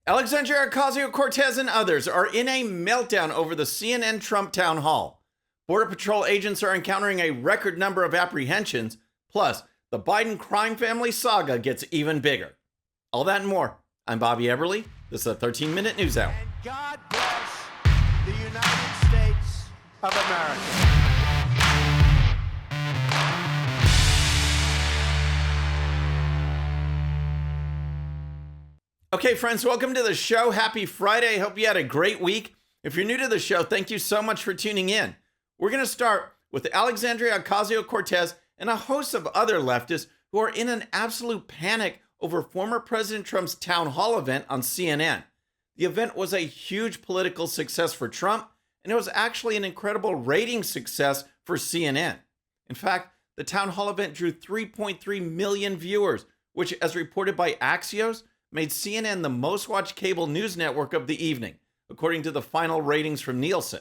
Alexandria Ocasio-Cortez and others are in a meltdown over the CNN Trump town hall. Border Patrol agents are encountering a record number of apprehensions. Plus, the Biden crime family saga gets even bigger. All that and more. I'm Bobby Eberle. This is a 13-minute news hour. And God bless the United States of America. Okay, friends, welcome to the show. Happy Friday. Hope you had a great week. If you're new to the show, thank you so much for tuning in. We're going to start with Alexandria Ocasio-Cortez and a host of other leftists who are in an absolute panic over former President Trump's town hall event on CNN. The event was a huge political success for Trump, and it was actually an incredible ratings success for CNN. In fact, the town hall event drew 3.3 million viewers, which, as reported by Axios, made CNN the most watched cable news network of the evening, according to the final ratings from Nielsen.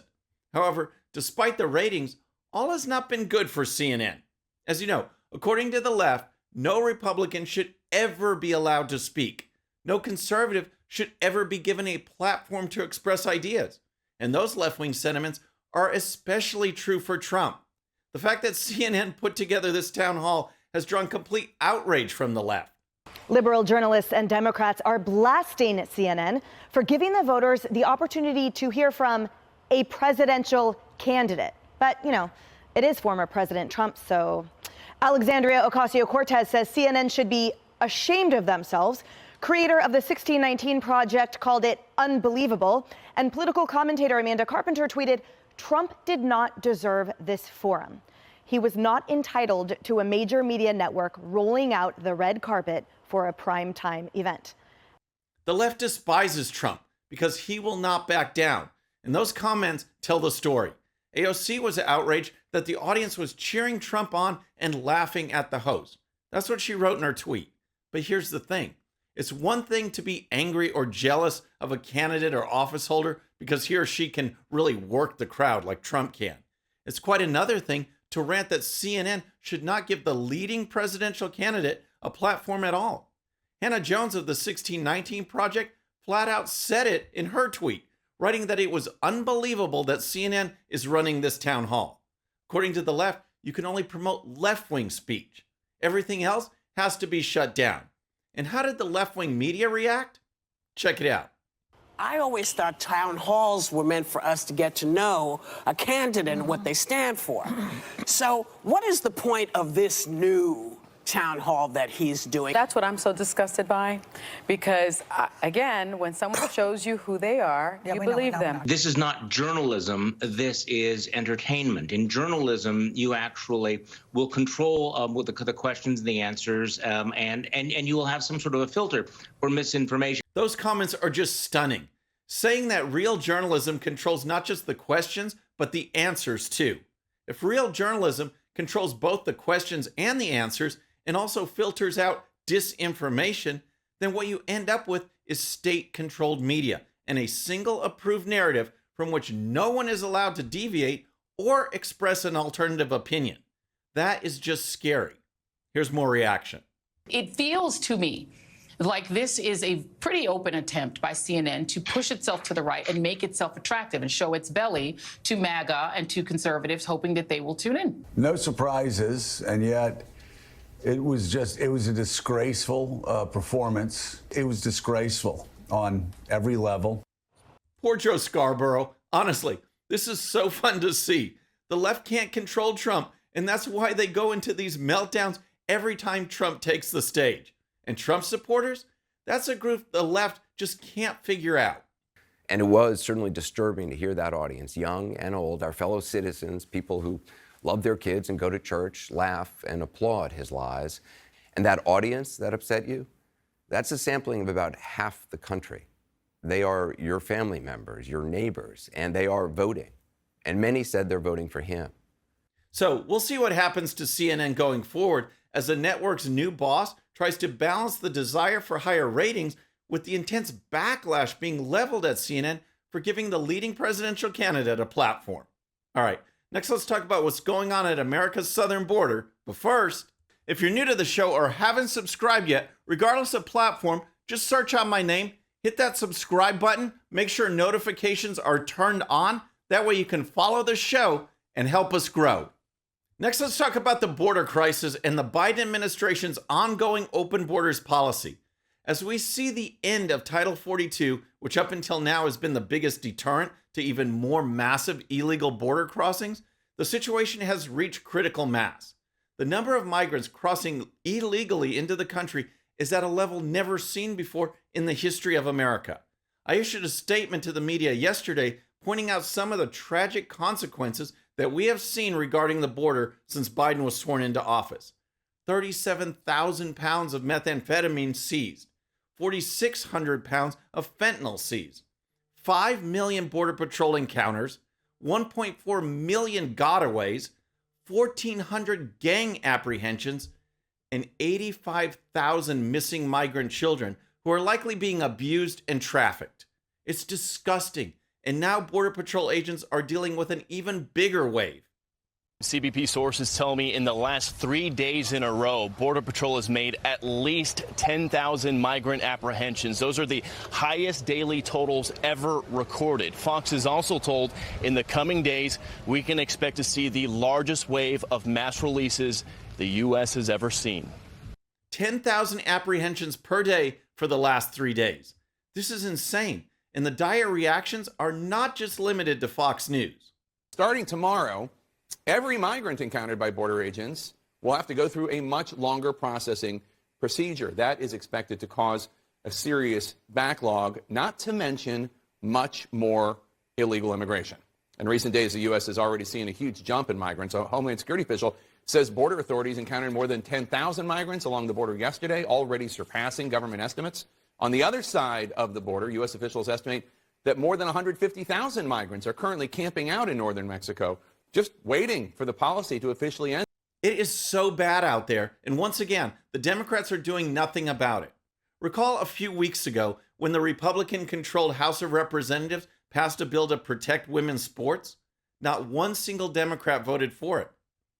However, despite the ratings, all has not been good for CNN. As you know, according to the left, no Republican should ever be allowed to speak. No conservative should ever be given a platform to express ideas. And those left-wing sentiments are especially true for Trump. The fact that CNN put together this town hall has drawn complete outrage from the left. Liberal journalists and Democrats are blasting CNN for giving the voters the opportunity to hear from a presidential candidate. But, it is former President Trump, so Alexandria Ocasio-Cortez says CNN should be ashamed of themselves. Creator of the 1619 Project called it unbelievable, and political commentator Amanda Carpenter tweeted, "Trump did not deserve this forum. He was not entitled to a major media network rolling out the red carpet for a primetime event." The left despises Trump because he will not back down, and those comments tell the story. AOC was outraged that the audience was cheering Trump on and laughing at the host. That's what she wrote in her tweet. But here's the thing. It's one thing to be angry or jealous of a candidate or office holder because he or she can really work the crowd like Trump can. It's quite another thing to rant that CNN should not give the leading presidential candidate a platform at all. Hannah Jones of the 1619 Project flat out said it in her tweet, writing that it was unbelievable that CNN is running this town hall. According to the left, you can only promote left-wing speech. Everything else has to be shut down. And how did the left-wing media react? Check it out. I always thought town halls were meant for us to get to know a candidate and what they stand for. So what is the point of this new town hall that he's doing? That's what I'm so disgusted by, because again, when someone shows you who they are, you believe them. This is not journalism. This is entertainment. In journalism, you actually will control with the questions and the answers, and you will have some sort of a filter for misinformation. Those comments are just stunning, saying that real journalism controls not just the questions, but the answers too. If real journalism controls both the questions and the answers, and also filters out disinformation, then what you end up with is state-controlled media and a single approved narrative from which no one is allowed to deviate or express an alternative opinion. That is just scary. Here's more reaction. It feels to me like this is a pretty open attempt by CNN to push itself to the right and make itself attractive and show its belly to MAGA and to conservatives, hoping that they will tune in. No surprises, and yet it was a disgraceful performance. It was disgraceful on every level. Poor Joe Scarborough. Honestly, this is so fun to see. The left can't control Trump, and that's why they go into these meltdowns every time Trump takes the stage. And Trump supporters, that's a group the left just can't figure out. And it was certainly disturbing to hear that audience, young and old, our fellow citizens, people who love their kids and go to church, laugh and applaud his lies. And that audience that upset you, that's a sampling of about half the country. They are your family members, your neighbors, and they are voting. And many said they're voting for him. So we'll see what happens to CNN going forward as the network's new boss tries to balance the desire for higher ratings with the intense backlash being leveled at CNN for giving the leading presidential candidate a platform. All right, next let's talk about what's going on at America's southern border. But first, if you're new to the show or haven't subscribed yet, regardless of platform, just search out my name, Hit that subscribe button. Make sure notifications are turned on. That way you can follow the show and help us grow. Next, let's talk about the border crisis and the Biden administration's ongoing open borders policy. As we see the end of Title 42, which up until now has been the biggest deterrent to even more massive illegal border crossings, the situation has reached critical mass. The number of migrants crossing illegally into the country is at a level never seen before in the history of America. I issued a statement to the media yesterday pointing out some of the tragic consequences that we have seen regarding the border since Biden was sworn into office. 37,000 pounds of methamphetamine seized, 4,600 pounds of fentanyl seized, 5 million Border Patrol encounters, 1.4 million gotaways, 1,400 gang apprehensions, and 85,000 missing migrant children who are likely being abused and trafficked. It's disgusting. And now Border Patrol agents are dealing with an even bigger wave. CBP sources tell me in the last 3 days in a row, Border Patrol has made at least 10,000 migrant apprehensions. Those are the highest daily totals ever recorded. Fox is also told in the coming days, we can expect to see the largest wave of mass releases the U.S. has ever seen. 10,000 apprehensions per day for the last 3 days. This is insane. And the dire reactions are not just limited to Fox News. Starting tomorrow, every migrant encountered by border agents will have to go through a much longer processing procedure. That is expected to cause a serious backlog, not to mention much more illegal immigration. In recent days, the U.S. has already seen a huge jump in migrants. A Homeland Security official says border authorities encountered more than 10,000 migrants along the border yesterday, already surpassing government estimates. On the other side of the border, U.S. officials estimate that more than 150,000 migrants are currently camping out in northern Mexico, just waiting for the policy to officially end. It is so bad out there, and once again, the Democrats are doing nothing about it. Recall a few weeks ago when the Republican-controlled House of Representatives passed a bill to protect women's sports? Not one single Democrat voted for it.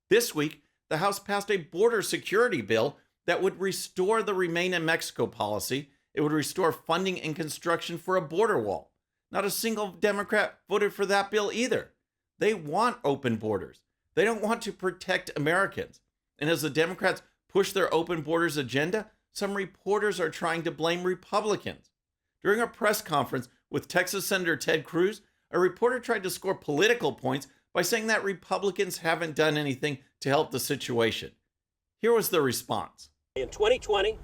This week, the House passed a border security bill that would restore the Remain in Mexico policy. It would restore funding and construction for a border wall. Not a single Democrat voted for that bill either. They want open borders. They don't want to protect Americans. And as the Democrats push their open borders agenda, some reporters are trying to blame Republicans. During a press conference with Texas Senator Ted Cruz, a reporter tried to score political points by saying that Republicans haven't done anything to help the situation. Here was the response. In 2020,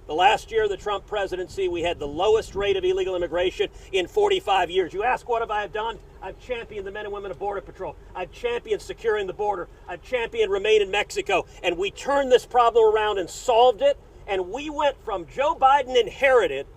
the last year of the Trump presidency, we had the lowest rate of illegal immigration in 45 years. You ask, what have I done? I've championed the men and women of Border Patrol. I've championed securing the border. I've championed Remain in Mexico. And we turned this problem around and solved it. And we went from Joe Biden inherited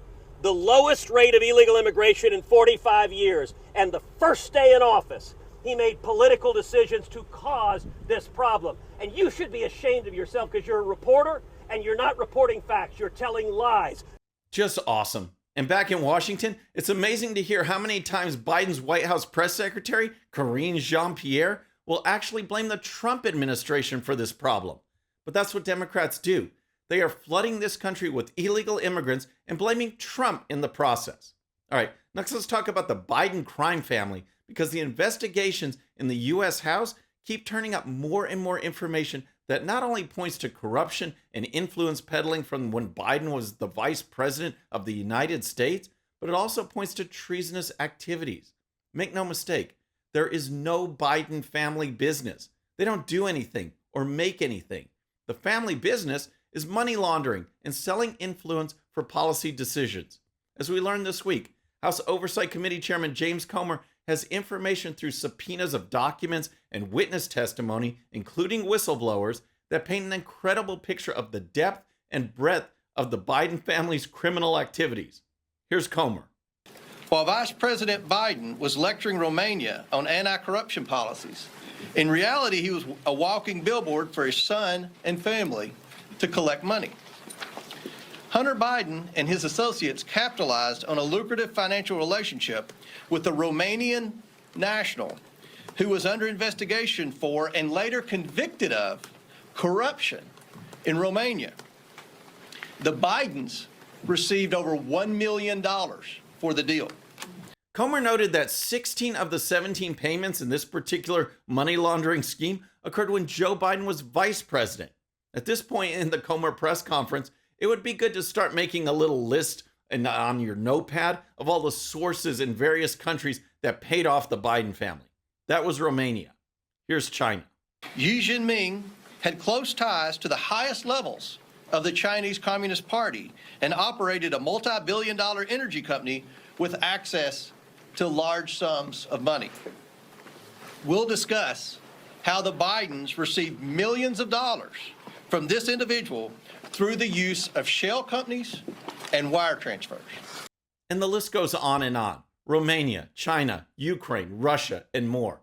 the lowest rate of illegal immigration in 45 years. And the first day in office, he made political decisions to cause this problem. And you should be ashamed of yourself because you're a reporter and you're not reporting facts. You're telling lies. Just awesome. And back in Washington, it's amazing to hear how many times Biden's White House press secretary, Karine Jean-Pierre, will actually blame the Trump administration for this problem. But that's what Democrats do. They are flooding this country with illegal immigrants and blaming Trump in the process. All right, next let's talk about the Biden crime family, because the investigations in the U.S. House keep turning up more and more information that not only points to corruption and influence peddling from when Biden was the vice president of the United States, but it also points to treasonous activities. Make no mistake, there is no Biden family business. They don't do anything or make anything. The family business is money laundering and selling influence for policy decisions. As we learned this week, House Oversight Committee Chairman James Comer has information through subpoenas of documents and witness testimony, including whistleblowers, that paint an incredible picture of the depth and breadth of the Biden family's criminal activities. Here's Comer. While Vice President Biden was lecturing Romania on anti-corruption policies, in reality, he was a walking billboard for his son and family to collect money. Hunter Biden and his associates capitalized on a lucrative financial relationship with a Romanian national who was under investigation for and later convicted of corruption in Romania. The Bidens received over $1 million for the deal. Comer noted that 16 of the 17 payments in this particular money laundering scheme occurred when Joe Biden was vice president. At this point in the Comer press conference, it would be good to start making a little list on your notepad of all the sources in various countries that paid off the Biden family. That was Romania. Here's China. Xi Jinping had close ties to the highest levels of the Chinese Communist Party and operated a multi-billion-dollar energy company with access to large sums of money. We'll discuss how the Bidens received millions of dollars from this individual through the use of shell companies and wire transfers. And the list goes on and on. Romania, China, Ukraine, Russia, and more.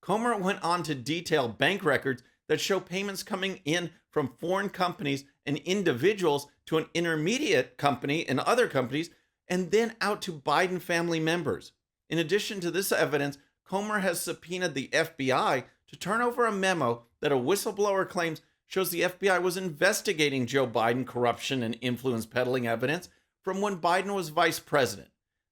Comer went on to detail bank records that show payments coming in from foreign companies and individuals to an intermediate company and other companies, and then out to Biden family members. In addition to this evidence, Comer has subpoenaed the FBI to turn over a memo that a whistleblower claims shows the FBI was investigating Joe Biden corruption and influence peddling evidence from when Biden was vice president.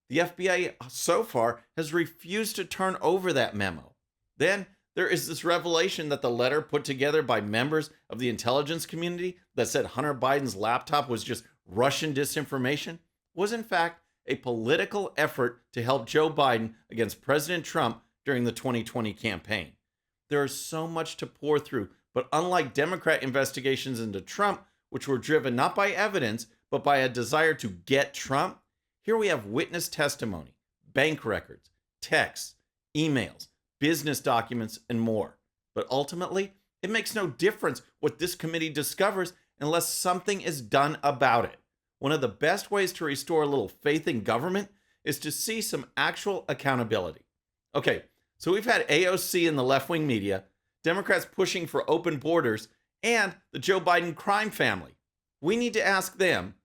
The FBI so far has refused to turn over that memo. Then there is this revelation that the letter put together by members of the intelligence community that said Hunter Biden's laptop was just Russian disinformation was in fact a political effort to help Joe Biden against President Trump during the 2020 campaign. There is so much to pour through, but unlike Democrat investigations into Trump, which were driven not by evidence, but by a desire to get Trump, here we have witness testimony, bank records, texts, emails, business documents, and more. But ultimately, it makes no difference what this committee discovers unless something is done about it. One of the best ways to restore a little faith in government is to see some actual accountability. Okay, so we've had AOC in the left-wing media, Democrats pushing for open borders, and the Joe Biden crime family. We need to ask them,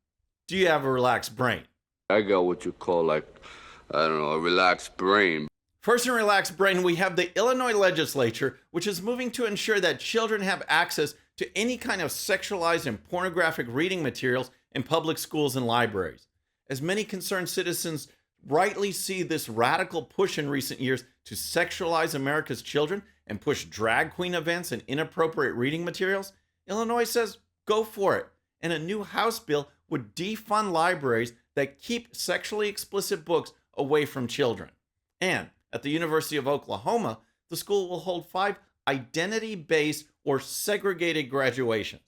do you have a relaxed brain? I got what you call, a relaxed brain. First in relaxed brain, we have the Illinois legislature, which is moving to ensure that children have access to any kind of sexualized and pornographic reading materials in public schools and libraries. As many concerned citizens rightly see this radical push in recent years to sexualize America's children and push drag queen events and inappropriate reading materials, Illinois says go for it. And a new House bill would defund libraries that keep sexually explicit books away from children. And at the University of Oklahoma, the school will hold 5 identity-based or segregated graduations.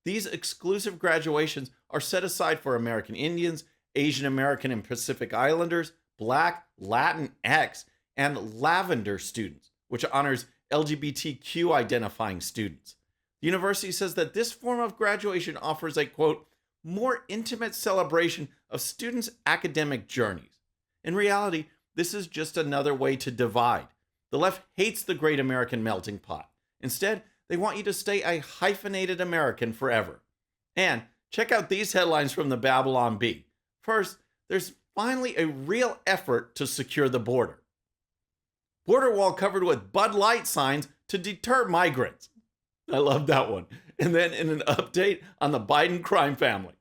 These exclusive graduations are set aside for American Indians, Asian American and Pacific Islanders, Black, Latinx, and Lavender students, which honors LGBTQ identifying students. The university says that this form of graduation offers a, quote, more intimate celebration of students' academic journeys. In reality, this is just another way to divide. The left hates the great American melting pot. Instead, they want you to stay a hyphenated American forever. And check out these headlines from the Babylon Bee. First, there's finally a real effort to secure the border. Border wall covered with Bud Light signs to deter migrants. I love that one. And then in an update on the Biden crime family.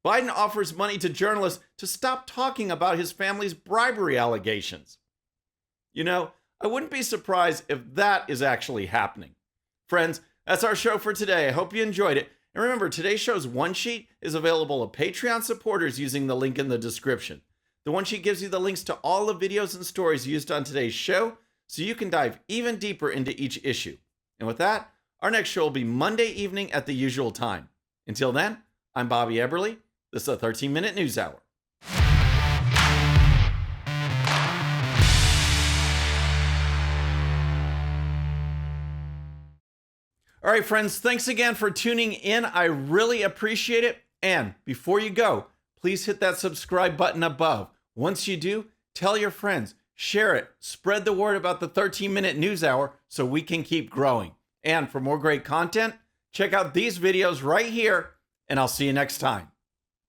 Biden offers money to journalists to stop talking about his family's bribery allegations. You know, I wouldn't be surprised if that is actually happening. Friends, that's our show for today. I hope you enjoyed it. And remember, today's show's one sheet is available to Patreon supporters using the link in the description. The one sheet gives you the links to all the videos and stories used on today's show, so you can dive even deeper into each issue. And with that, our next show will be Monday evening at the usual time. Until then, I'm Bobby Eberle. This is a 13-minute news hour. All right, friends, thanks again for tuning in. I really appreciate it. And before you go, please hit that subscribe button above. Once you do, tell your friends, share it, spread the word about the 13-minute news hour so we can keep growing. And for more great content, check out these videos right here, and I'll see you next time.